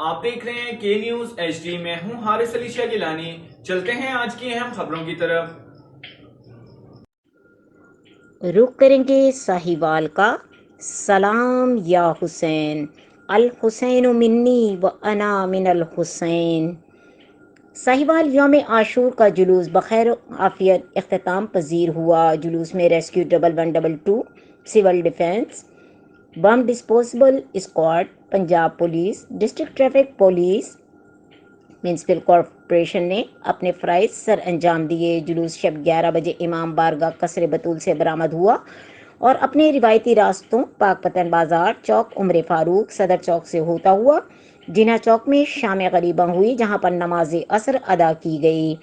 آپ دیکھ رہے ہیں کے نیوز ایچ ڈی، میں ہوں حارث علی شاہ گیلانی۔ چلتے ہیں آج کی اہم خبروں کی طرف۔ رخ کریں گے ساہیوال کا۔ سلام یا حسین، الحسین منی و انا من الحسین۔ ساہیوال یوم عاشور کا جلوس بخیر عافیت اختتام پذیر ہوا۔ جلوس میں rescue 1112 civil defence, bomb disposal squad, Punjab police, district traffic police, municipal corporation نے اپنے فرائض سر انجام دیے۔ جلوس شب 11 بجے امام بارگاہ قصر بطول سے برآمد ہوا اور اپنے روایتی راستوں پاک پتن بازار، چوک عمر فاروق، صدر چوک سے ہوتا ہوا جناح چوک میں شام غریباں ہوئی، جہاں پر نماز عصر ادا کی گئی۔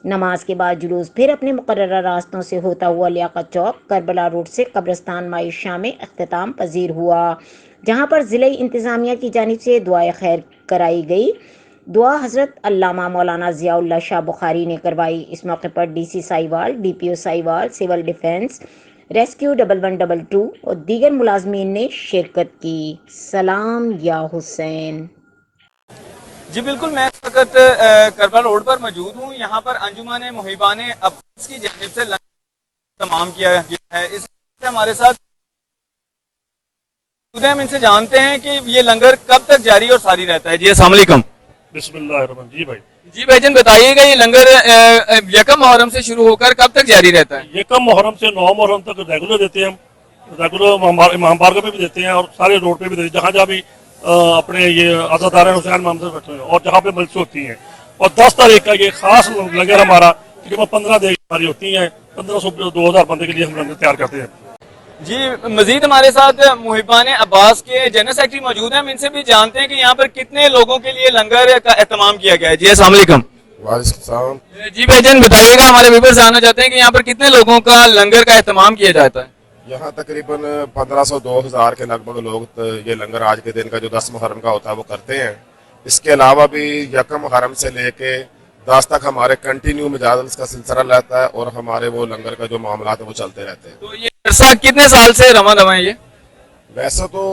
نماز کے بعد جلوس پھر اپنے مقررہ راستوں سے ہوتا ہوا لیاقت چوک، کربلا روڈ سے قبرستان مائی شام اختتام پذیر ہوا، جہاں پر ضلع انتظامیہ کی جانب سے دعائے خیر کرائی گئی۔ دعا حضرت علامہ مولانا ضیاء اللہ شاہ بخاری نے کروائی۔ اس موقع پر D C Sahiwal, D P O Sahiwal, civil defence, rescue 1112 اور دیگر ملازمین نے شرکت کی۔ سلام یا حسین۔ جی بالکل، میں اس وقت کربلا روڈ پر موجود ہوں۔ یہاں پر انجمن محبان عباس کی جانب سے لنگر تمام کیا گیا ہے۔ اس سے ہمارے ساتھ ہم ان سے جانتے ہیں کہ یہ لنگر کب تک جاری اور ساری رہتا ہے۔ جی السلام علیکم۔ بسم اللہ الرحمن۔ جی بھائی جان، بتائیے گا یہ لنگر یکم محرم سے شروع ہو کر کب تک جاری رہتا ہے؟ یکم محرم سے 9 محرم تک ریگولر دیتے ہیں ہم، ریگولر امام بارگاہ پہ بھی دیتے ہیں اور سارے روڈ پہ بھی دیتے ہیں، جہاں جہاں بھی اپنے یہ عزادار حسین محمد بیٹھے ہیں اور جہاں پہ مجلس ہوتی ہیں۔ اور 10 تاریخ کا یہ خاص لنگر ہمارا تقریباً 15 دن ہماری ہوتی ہیں، 1500 2000 بندے کے لیے ہم لنگر تیار کرتے ہیں۔ جی مزید ہمارے ساتھ محبان عباس کے جنرل سیکرٹری موجود ہیں، ہم ان سے بھی جانتے ہیں کہ یہاں پر کتنے لوگوں کے لیے لنگر کا اہتمام کیا گیا ہے۔ جی السلام علیکم۔ وعلیکم السلام۔ جی بھائی جان، بتائیے گا، ہمارے ویورز جاننا چاہتے ہیں کہ یہاں پر کتنے لوگوں کا لنگر کا اہتمام کیا جاتا ہے؟ یہاں تقریباً 1500 2000 کے لگ بھگ لوگ یہ لنگر آج کے دن کا جو 10 محرم کا ہوتا ہے وہ کرتے ہیں۔ اس کے علاوہ بھی یکم محرم سے لے کے 10 تک ہمارے کنٹینیو مجالس کا سلسلہ رہتا ہے اور ہمارے وہ لنگر کا جو معاملات ہیں وہ چلتے رہتے ہیں۔ تو یہ عرصہ کتنے سال سے رواں ہے یہ؟ ویسے تو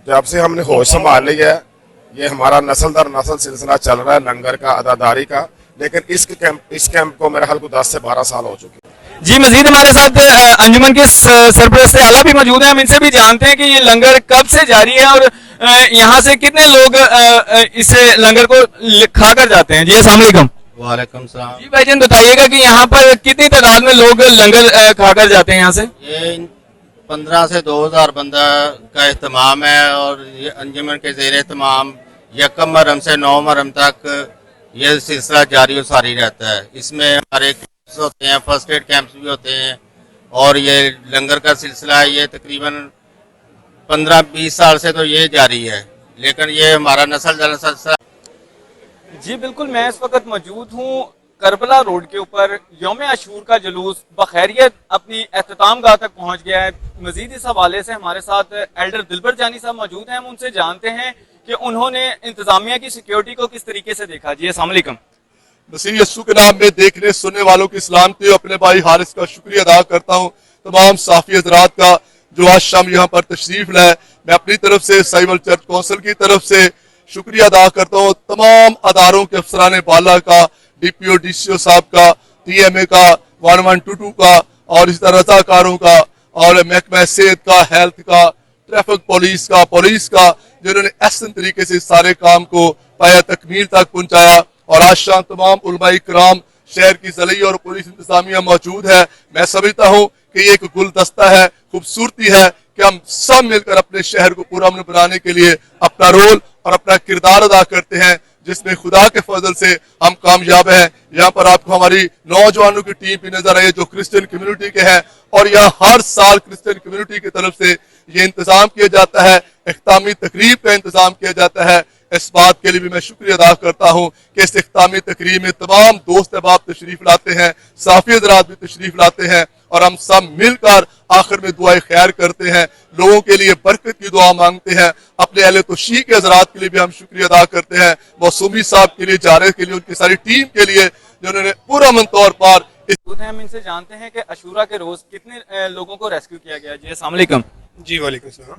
جب سے ہم نے ہوش سنبھال لی ہے یہ ہمارا نسل در نسل سلسلہ چل رہا ہے لنگر کا، عزاداری کا، لیکن اس کیمپ کو میرے خیال کو 10 سے 12 سال ہو چکے ہیں۔ جی مزید ہمارے ساتھ انجمن کے سرپرست اعلیٰ بھی موجود ہیں، ہم ان سے بھی جانتے ہیں کہ یہ لنگر کب سے جاری ہے اور یہاں سے کتنے لوگ اس لنگر کو کھا کر جاتے ہیں۔ جی السلام علیکم۔ وعلیکم السلام۔ جی بھائی جان، بتائیے گا کہ یہاں پر کتنی تعداد میں لوگ لنگر کھا کر جاتے ہیں یہاں سے؟ یہ 15 سے 2000 بندہ کا اہتمام ہے اور یہ انجمن کے زیر اہتمام یکم محرم سے 9 محرم تک یہ سلسلہ جاری و ساری رہتا ہے۔ اس میں ہمارے کیمپس ہوتے ہیں، فرسٹ ایڈ کیمپس بھی ہوتے ہیں اور یہ لنگر کا سلسلہ ہے، یہ تقریباً 15-20 سال سے تو یہ جاری ہے، لیکن یہ ہمارا نسل در نسل۔ جی بالکل، میں اس وقت موجود ہوں کربلا روڈ کے اوپر۔ یوم عاشور کا جلوس بخیریت اپنی اختتام گاہ تک پہنچ گیا ہے۔ مزید اس حوالے سے ہمارے ساتھ ایلڈر دلبر جانی صاحب موجود ہیں، ہم ان سے جانتے ہیں کہ انہوں نے انتظامیہ کی سیکیورٹی کو کس طریقے سے دیکھا۔ جی السلام علیکم۔ مسیح یسوع کے نام میں دیکھنے سننے والوں کی سلامتی اور اپنے بھائی حارث کا شکریہ ادا کرتا ہوں، تمام صافی حضرات کا جو آج شام یہاں پر تشریف لائے۔ میں اپنی طرف سے ساہیوال چرچ کونسل کی طرف سے شکریہ ادا کرتا ہوں، تمام اداروں کے افسران بالا کا، D P O D C او صاحب کا، ٹی ایم اے کا، 1122 کا اور اسی طرح رضاکاروں کا اور محکمہ صحت کا، ہیلتھ کا، ٹریفک پولیس کا جنہوں نے احسن طریقے سے سارے کام کو پایا تکمیل تک پہنچایا۔ اور آج شام تمام علماء کرام، شہر کی ضلعی اور پولیس انتظامیہ موجود ہے۔ میں سمجھتا ہوں کہ یہ ایک گلدستہ ہے، خوبصورتی ہے کہ ہم سب مل کر اپنے شہر کو پورا امن بنانے کے لیے اپنا رول اور اپنا کردار ادا کرتے ہیں، جس میں خدا کے فضل سے ہم کامیاب ہیں۔ یہاں پر آپ کو ہماری نوجوانوں کی ٹیم بھی نظر آئی جو کرسچن کمیونٹی کے ہیں، اور یہاں ہر سال کرسچن کمیونٹی کی طرف سے یہ انتظام کیا جاتا ہے، اختتامی تقریب کا انتظام کیا جاتا ہے۔ اس بات کے لیے بھی میں شکریہ ادا کرتا ہوں کہ اس اختتامی تقریب میں تمام دوست احباب تشریف لاتے ہیں، صافی حضرات بھی تشریف لاتے ہیں اور ہم سب مل کر آخر میں دعائے خیر کرتے ہیں، لوگوں کے لیے برکت کی دعا مانگتے ہیں۔ اپنے اہل توشیع کے حضرات کے لیے بھی ہم شکریہ ادا کرتے ہیں، موسومی صاحب کے لیے، جارے کے لیے، ان کی ساری ٹیم کے لیے جنہوں نے پورا من طور پر ہم ان سے جانتے ہیں کہ عاشورہ کے روز کتنے لوگوں کو ریسکیو کیا گیا۔ جی السلام علیکم۔ جی وعلیکم السلام.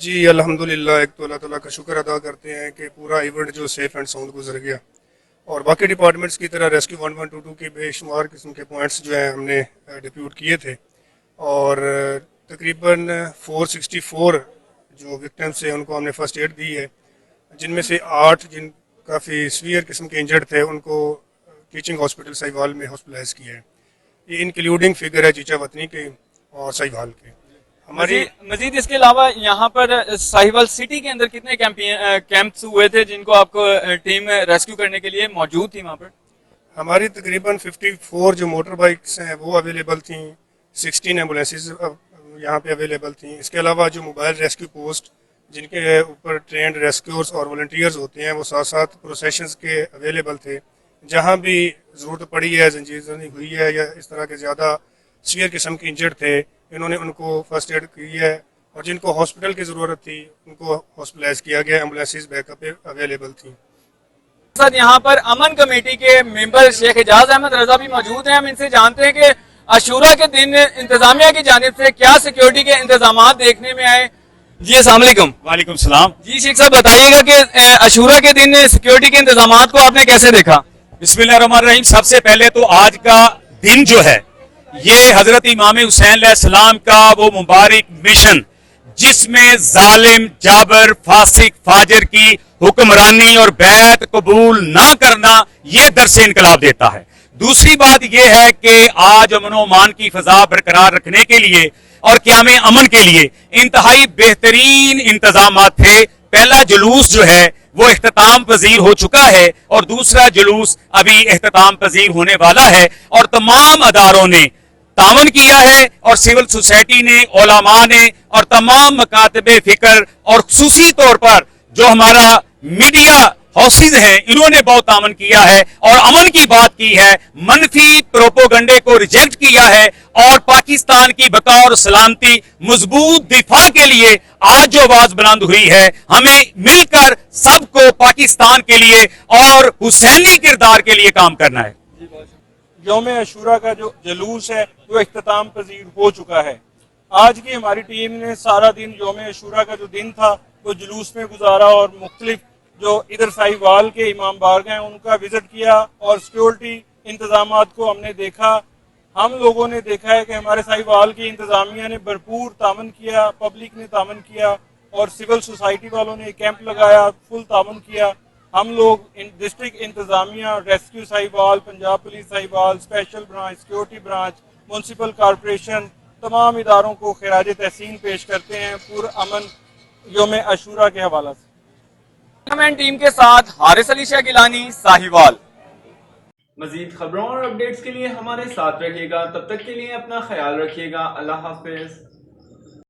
جی الحمدللہ ایک تو اللہ تعالیٰ کا شکر ادا کرتے ہیں کہ پورا ایونٹ جو سیف اینڈ ساؤنڈ گزر گیا, اور باقی ڈپارٹمنٹس کی طرح ریسکیو 1122 کے بے شمار قسم کے پوائنٹس جو ہیں ہم نے ڈپیوٹ کیے تھے, اور تقریباً 464 جو وکٹمس ہیں ان کو ہم نے فرسٹ ایڈ دی ہے, جن میں سے 8 جن کافی سویئر قسم کے انجرڈ تھے ان کو ٹیچنگ ہاسپٹل ساہیوال میں ہاسپٹلائز کیا ہے. یہ انکلوڈنگ فگر ہے چیچا وطنی کے اور ساہیوال کے. ہماری مزید اس کے علاوہ یہاں پر ساہیوال سٹی کے اندر کتنے کیمپس ہوئے تھے جن کو آپ کو ٹیم ریسکیو کرنے کے لیے موجود تھی وہاں پر؟ ہماری تقریباً 54 جو موٹر بائکس ہیں وہ اویلیبل تھیں, 16 ایمبولینسز یہاں پہ اویلیبل تھیں. اس کے علاوہ جو موبائل ریسکیو پوسٹ جن کے اوپر ٹرینڈ ریسکیورز اور والنٹیئرز ہوتے ہیں وہ ساتھ ساتھ پروسیشنز کے اویلیبل تھے. جہاں بھی ضرورت پڑی ہے, زنجیر زنی ہوئی ہے یا اس طرح کے زیادہ سیویئر قسم کے انجرڈ تھے, انہوں نے ان کو فرسٹ ایڈ کی ہے, اور جن کو ہاسپٹل کی ضرورت تھی ان کو ہاسپٹلائز کیا گیا. ایمبولینسز بیک اپ اویلیبل تھیں. ساتھ یہاں پر امن کمیٹی کے ممبر شیخ اعجاز احمد رضا بھی موجود ہیں. ہم ان سے جانتے ہیں کہ عاشورہ کے دن انتظامیہ کی جانب سے کیا سیکیورٹی کے انتظامات دیکھنے میں آئے. جی السلام علیکم. وعلیکم السلام. جی شیخ صاحب بتائیے گا کہ عاشورہ کے دن سیکیورٹی کے انتظامات کو آپ نے کیسے دیکھا؟ بسم اللہ الرحمن الرحیم. سب سے پہلے تو آج کا دن جو ہے یہ حضرت امام حسین علیہ السلام کا وہ مبارک مشن جس میں ظالم جابر فاسق فاجر کی حکمرانی اور بیعت قبول نہ کرنا یہ درس انقلاب دیتا ہے. دوسری بات یہ ہے کہ آج امن و امان کی فضا برقرار رکھنے کے لیے اور قیام امن کے لیے انتہائی بہترین انتظامات تھے. پہلا جلوس جو ہے وہ اختتام پذیر ہو چکا ہے اور دوسرا جلوس ابھی اختتام پذیر ہونے والا ہے, اور تمام اداروں نے تعاون کیا ہے, اور سول سوسائٹی نے, علماء نے, اور تمام مکاتب فکر اور خصوصی طور پر جو ہمارا میڈیا ہاؤسز ہیں انہوں نے بہت تعاون کیا ہے اور امن کی بات کی ہے, منفی پروپوگنڈے کو ریجیکٹ کیا ہے, اور پاکستان کی بقا اور سلامتی مضبوط دفاع کے لیے آج جو آواز بلند ہوئی ہے ہمیں مل کر سب کو پاکستان کے لیے اور حسینی کردار کے لیے کام کرنا ہے. یوم عاشورہ کا جو جلوس ہے وہ اختتام پذیر ہو چکا ہے. آج کی ہماری ٹیم نے سارا دن یوم عاشورہ کا جو دن تھا وہ جلوس میں گزارا, اور مختلف جو ادھر ساہیوال کے امام بارگاہ ہیں ان کا وزٹ کیا, اور سیکیورٹی انتظامات کو ہم نے دیکھا. ہم لوگوں نے دیکھا ہے کہ ہمارے ساہیوال کی انتظامیہ نے بھرپور تعاون کیا, پبلک نے تعاون کیا, اور سول سوسائٹی والوں نے کیمپ لگایا, فل تعاون کیا. ہم لوگ ڈسٹرکٹ انتظامیہ, rescue Sahiwal, Punjab police Sahiwal, special branch, security branch, municipal corporation, تمام اداروں کو خراج تحسین پیش کرتے ہیں پرامن یوم عاشورہ کے حوالہ سے. ٹیم کے ساتھ حارث علی شاہ گیلانی, ساہیوال. مزید خبروں اور اپڈیٹس کے لیے ہمارے ساتھ رہیے گا. تب تک کے لیے اپنا خیال رکھیے گا. اللہ حافظ.